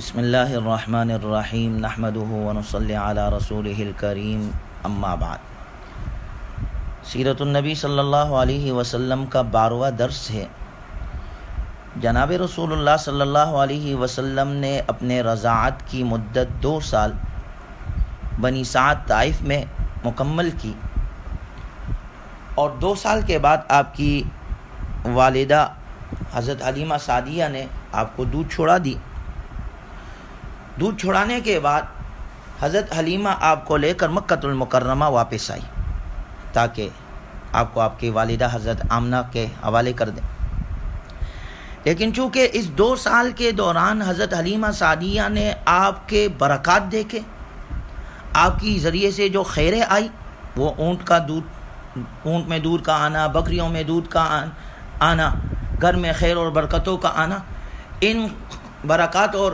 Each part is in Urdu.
بسم اللہ الرحمن الرحیم نحمدہ ونصلی علی رسولہ الکریم اما بعد۔ سیرت النبی صلی اللہ علیہ وسلم کا 12واں درس ہے۔ جناب رسول اللہ صلی اللہ علیہ وسلم نے اپنے رضاعت کی مدت 2 سال بنی سعد طائف میں مکمل کی، اور 2 سال کے بعد آپ کی والدہ حضرت حلیمہ سعدیہ نے آپ کو دودھ چھوڑا دی۔ دودھ چھڑانے کے بعد حضرت حلیمہ آپ کو لے کر مکۃ المکرمہ واپس آئی تاکہ آپ کو آپ کی والدہ حضرت آمنہ کے حوالے کر دیں، لیکن چونکہ اس 2 سال کے دوران حضرت حلیمہ سعدیہ نے آپ کے برکات دیکھے، آپ کی ذریعے سے جو خیریں آئی، وہ اونٹ میں دودھ کا آنا، بکریوں میں دودھ کا آنا، گھر میں خیر اور برکتوں کا آنا، ان برکات اور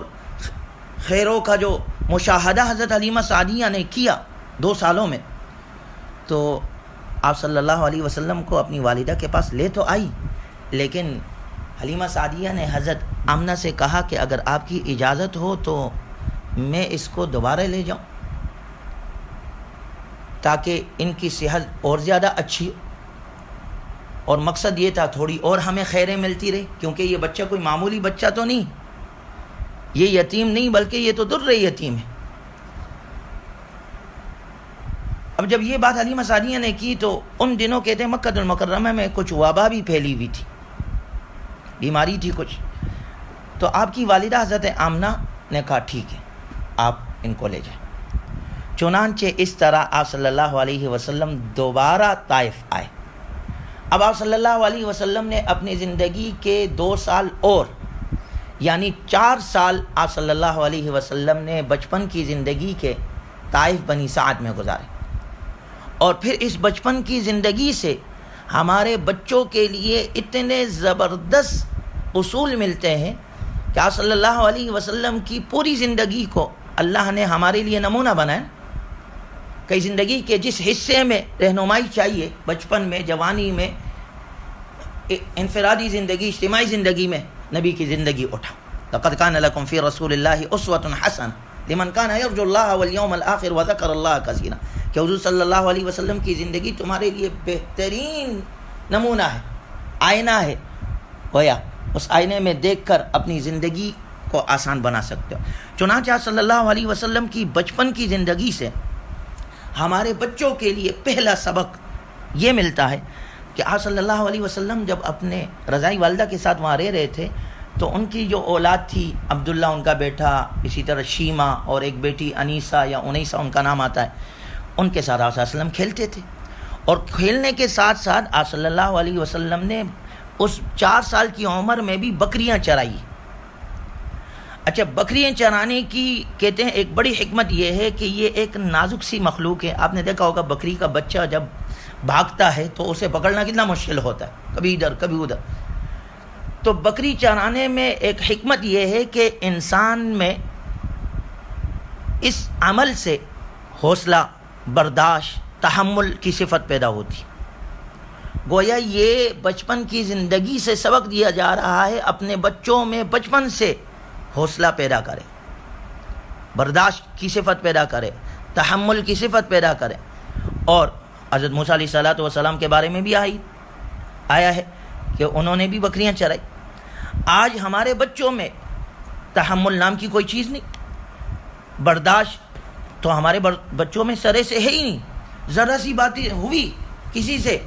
خیروں کا جو مشاہدہ حضرت حلیمہ سعدیہ نے کیا 2 سالوں میں، تو آپ صلی اللہ علیہ وسلم کو اپنی والدہ کے پاس لے تو آئی، لیکن حلیمہ سعدیہ نے حضرت آمنہ سے کہا کہ اگر آپ کی اجازت ہو تو میں اس کو دوبارہ لے جاؤں تاکہ ان کی صحت اور زیادہ اچھی ہو، اور مقصد یہ تھا تھوڑی اور ہمیں خیریں ملتی رہی، کیونکہ یہ بچہ کوئی معمولی بچہ تو نہیں، یہ یتیم نہیں بلکہ یہ تو در یتیم ہے۔ اب جب یہ بات حلیمہ سعدیہ نے کی تو ان دنوں کہتے ہیں مکۃ المکرمہ میں کچھ وبا بھی پھیلی ہوئی تھی، بیماری تھی کچھ، تو آپ کی والدہ حضرت آمنہ نے کہا ٹھیک ہے آپ ان کو لے جائیں۔ چنانچہ اس طرح آپ صلی اللہ علیہ وسلم دوبارہ طائف آئے۔ اب آپ صلی اللہ علیہ وسلم نے اپنی زندگی کے 2 سال اور یعنی 4 سال آپ صلی اللہ علیہ وسلم نے بچپن کی زندگی کے طائف بنی سعد میں گزارے، اور پھر اس بچپن کی زندگی سے ہمارے بچوں کے لیے اتنے زبردست اصول ملتے ہیں کہ آپ صلی اللہ علیہ وسلم کی پوری زندگی کو اللہ نے ہمارے لیے نمونہ بنایا کہ زندگی کے جس حصے میں رہنمائی چاہیے، بچپن میں، جوانی میں، انفرادی زندگی، اجتماعی زندگی میں، نبی کی زندگی اٹھا۔ لقد کان لکم فی رسول اللہ اسوۃ حسنہ لمن کان یرجو اللہ والیوم الآخر وذکر اللہ کثیرا، کہ حضور صلی اللہ علیہ وسلم کی زندگی تمہارے لیے بہترین نمونہ ہے، آئینہ ہے، گویا اس آئینے میں دیکھ کر اپنی زندگی کو آسان بنا سکتے ہو۔ چنانچہ آپ صلی اللہ علیہ وسلم کی بچپن کی زندگی سے ہمارے بچوں کے لیے پہلا سبق یہ ملتا ہے کہ آپ صلی اللہ علیہ وسلم جب اپنے رضائی والدہ کے ساتھ وہاں رہ رہے تھے تو ان کی جو اولاد تھی، عبداللہ ان کا بیٹا، اسی طرح شیمہ اور ایک بیٹی انیسہ یا انیسہ ان کا نام آتا ہے، ان کے ساتھ آپ صلی اللہ علیہ وسلم کھیلتے تھے، اور کھیلنے کے ساتھ ساتھ آپ صلی اللہ علیہ وسلم نے اس 4 سال کی عمر میں بھی بکریاں چرائی۔ اچھا، بکریاں چرانے کی کہتے ہیں ایک بڑی حکمت یہ ہے کہ یہ ایک نازک سی مخلوق ہے۔ آپ نے دیکھا ہوگا بکری کا بچہ جب بھاگتا ہے تو اسے پکڑنا کتنا مشکل ہوتا ہے، کبھی ادھر کبھی ادھر۔ تو بکری چرانے میں ایک حکمت یہ ہے کہ انسان میں اس عمل سے حوصلہ، برداشت، تحمل کی صفت پیدا ہوتی۔ گویا یہ بچپن کی زندگی سے سبق دیا جا رہا ہے، اپنے بچوں میں بچپن سے حوصلہ پیدا کرے، برداشت کی صفت پیدا کرے، تحمل کی صفت پیدا کرے۔ اور حضرت موسیٰ علیہ الصلوۃ والسلام کے بارے میں بھی آیا ہے کہ انہوں نے بھی بکریاں چرائی۔ آج ہمارے بچوں میں تحمل نام کی کوئی چیز نہیں، برداشت تو ہمارے بچوں میں سرے سے ہے ہی نہیں، ذرا سی بات ہوئی کسی سے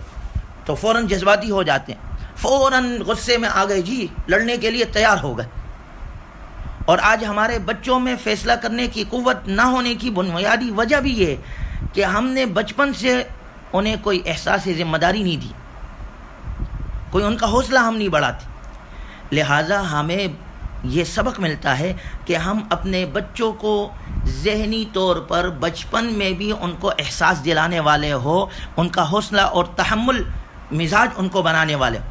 تو فوراً جذباتی ہو جاتے ہیں، فوراً غصے میں آ گئے، جی لڑنے کے لیے تیار ہو گئے۔ اور آج ہمارے بچوں میں فیصلہ کرنے کی قوت نہ ہونے کی بنیادی وجہ بھی یہ ہے کہ ہم نے بچپن سے انہیں کوئی احساس ذمہ داری نہیں دی، کوئی ان کا حوصلہ ہم نہیں بڑھاتے۔ لہٰذا ہمیں یہ سبق ملتا ہے کہ ہم اپنے بچوں کو ذہنی طور پر بچپن میں بھی ان کو احساس دلانے والے ہو، ان کا حوصلہ اور تحمل مزاج ان کو بنانے والے ہو،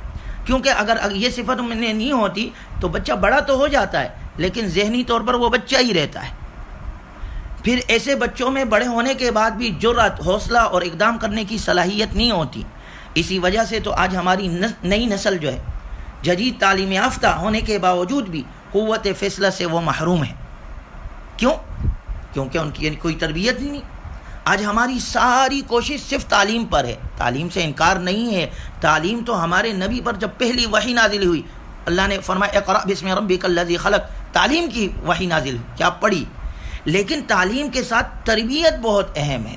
کیونکہ اگر یہ صفت میں نہیں ہوتی تو بچہ بڑا تو ہو جاتا ہے لیکن ذہنی طور پر وہ بچہ ہی رہتا ہے۔ پھر ایسے بچوں میں بڑے ہونے کے بعد بھی جرأت، حوصلہ اور اقدام کرنے کی صلاحیت نہیں ہوتی۔ اسی وجہ سے تو آج ہماری نئی نسل جو ہے جدید تعلیم یافتہ ہونے کے باوجود بھی قوت فیصلہ سے وہ محروم ہے۔ کیوں؟ کیونکہ ان کی کوئی تربیت ہی نہیں۔ آج ہماری ساری کوشش صرف تعلیم پر ہے، تعلیم سے انکار نہیں ہے، تعلیم تو ہمارے نبی پر جب پہلی وحی نازل ہوئی اللہ نے فرمایا اقرأ بسم ربک الذی خلق، تعلیم کی وحی نازل ہوئی، کیا پڑھی؟ لیکن تعلیم کے ساتھ تربیت بہت اہم ہے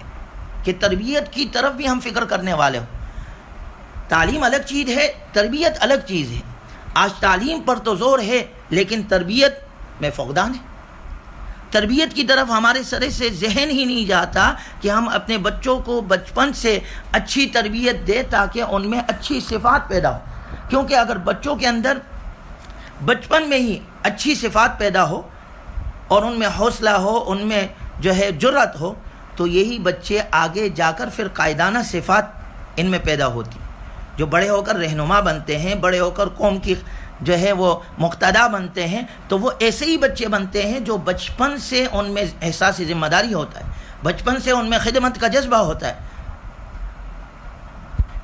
کہ تربیت کی طرف بھی ہم فکر کرنے والے ہوں۔ تعلیم الگ چیز ہے، تربیت الگ چیز ہے۔ آج تعلیم پر تو زور ہے لیکن تربیت میں فقدان ہے۔ تربیت کی طرف ہمارے سرے سے ذہن ہی نہیں جاتا کہ ہم اپنے بچوں کو بچپن سے اچھی تربیت دیں تاکہ ان میں اچھی صفات پیدا ہو، کیونکہ اگر بچوں کے اندر بچپن میں ہی اچھی صفات پیدا ہو اور ان میں حوصلہ ہو، ان میں جو ہے جرأت ہو، تو یہی بچے آگے جا کر پھر قائدانہ صفات ان میں پیدا ہوتی، جو بڑے ہو کر رہنما بنتے ہیں، بڑے ہو کر قوم کی جو ہے وہ مقتدا بنتے ہیں، تو وہ ایسے ہی بچے بنتے ہیں جو بچپن سے ان میں احساس ذمہ داری ہوتا ہے، بچپن سے ان میں خدمت کا جذبہ ہوتا ہے۔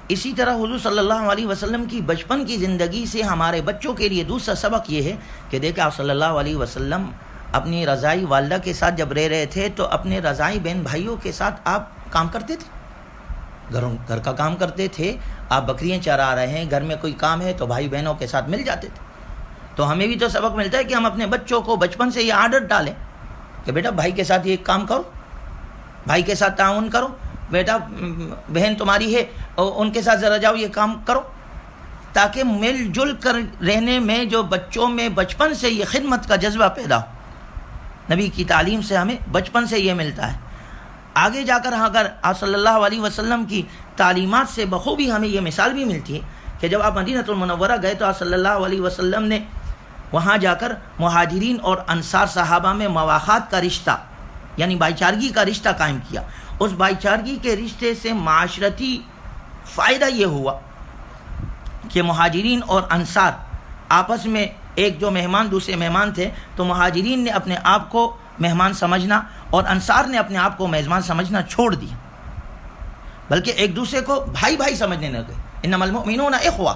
اسی طرح حضور صلی اللہ علیہ وسلم کی بچپن کی زندگی سے ہمارے بچوں کے لیے دوسرا سبق یہ ہے کہ دیکھیں آپ صلی اللہ علیہ وسلم اپنی رضائی والدہ کے ساتھ جب رہ رہے تھے تو اپنے رضائی بہن بھائیوں کے ساتھ آپ کام کرتے تھے، گھر کا کام کرتے تھے، آپ بکریاں چرا رہے ہیں، گھر میں کوئی کام ہے تو بھائی بہنوں کے ساتھ مل جاتے تھے۔ تو ہمیں بھی تو سبق ملتا ہے کہ ہم اپنے بچوں کو بچپن سے یہ عادت ڈالیں کہ بیٹا بھائی کے ساتھ یہ کام کرو، بھائی کے ساتھ تعاون کرو، بیٹا بہن تمہاری ہے اور ان کے ساتھ ذرا جاؤ یہ کام کرو، تاکہ مل جل کر رہنے میں جو بچوں میں بچپن سے یہ خدمت کا جذبہ پیدا ہو۔ نبی کی تعلیم سے ہمیں بچپن سے یہ ملتا ہے۔ آگے جا کر اگر آپ صلی اللہ علیہ وسلم کی تعلیمات سے بخوبی ہمیں یہ مثال بھی ملتی ہے کہ جب آپ مدینہ المنورہ گئے تو آپ صلی اللہ علیہ وسلم نے وہاں جا کر مہاجرین اور انصار صحابہ میں مواخات کا رشتہ یعنی بھائی چارگی کا رشتہ قائم کیا۔ اس بھائی چارگی کے رشتے سے معاشرتی فائدہ یہ ہوا کہ مہاجرین اور انصار آپس میں ایک جو مہمان دوسرے مہمان تھے تو مہاجرین نے اپنے آپ کو مہمان سمجھنا اور انصار نے اپنے آپ کو میزبان سمجھنا چھوڑ دیا، بلکہ ایک دوسرے کو بھائی بھائی سمجھنے لگے۔ انما المؤمنون اخوہ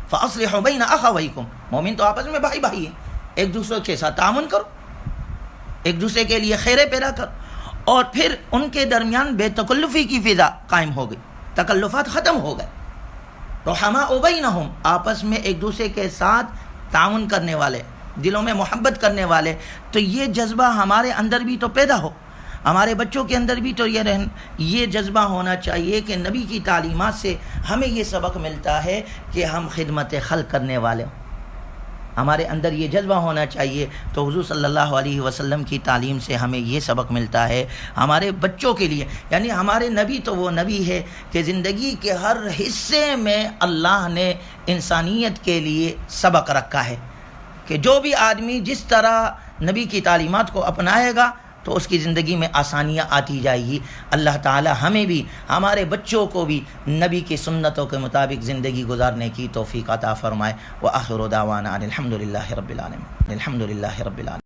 فاصلحوا بین اخویکم، مومن تو آپس میں بھائی بھائی ہیں، ایک دوسرے کے ساتھ تعاون کرو، ایک دوسرے کے لیے خیرے پیدا کرو۔ اور پھر ان کے درمیان بے تکلفی کی فضا قائم ہو گئی، تکلفات ختم ہو گئے۔ رحماء بینہم، آپس میں ایک دوسرے کے ساتھ تعاون کرنے والے، دلوں میں محبت کرنے والے۔ تو یہ جذبہ ہمارے اندر بھی تو پیدا ہو، ہمارے بچوں کے اندر بھی تو یہ جذبہ ہونا چاہیے کہ نبی کی تعلیمات سے ہمیں یہ سبق ملتا ہے کہ ہم خدمت خلق کرنے والے ہوں، ہمارے اندر یہ جذبہ ہونا چاہیے۔ تو حضور صلی اللہ علیہ وسلم کی تعلیم سے ہمیں یہ سبق ملتا ہے ہمارے بچوں کے لیے، یعنی ہمارے نبی تو وہ نبی ہے کہ زندگی کے ہر حصے میں اللہ نے انسانیت کے لیے سبق رکھا ہے کہ جو بھی آدمی جس طرح نبی کی تعلیمات کو اپنائے گا تو اس کی زندگی میں آسانیاں آتی جائے گی۔ اللہ تعالی ہمیں بھی ہمارے بچوں کو بھی نبی کی سنتوں کے مطابق زندگی گزارنے کی توفیق عطا فرمائے۔ وآخر دعوانا الحمدللہ رب العالمین، الحمدللہ رب العالمین۔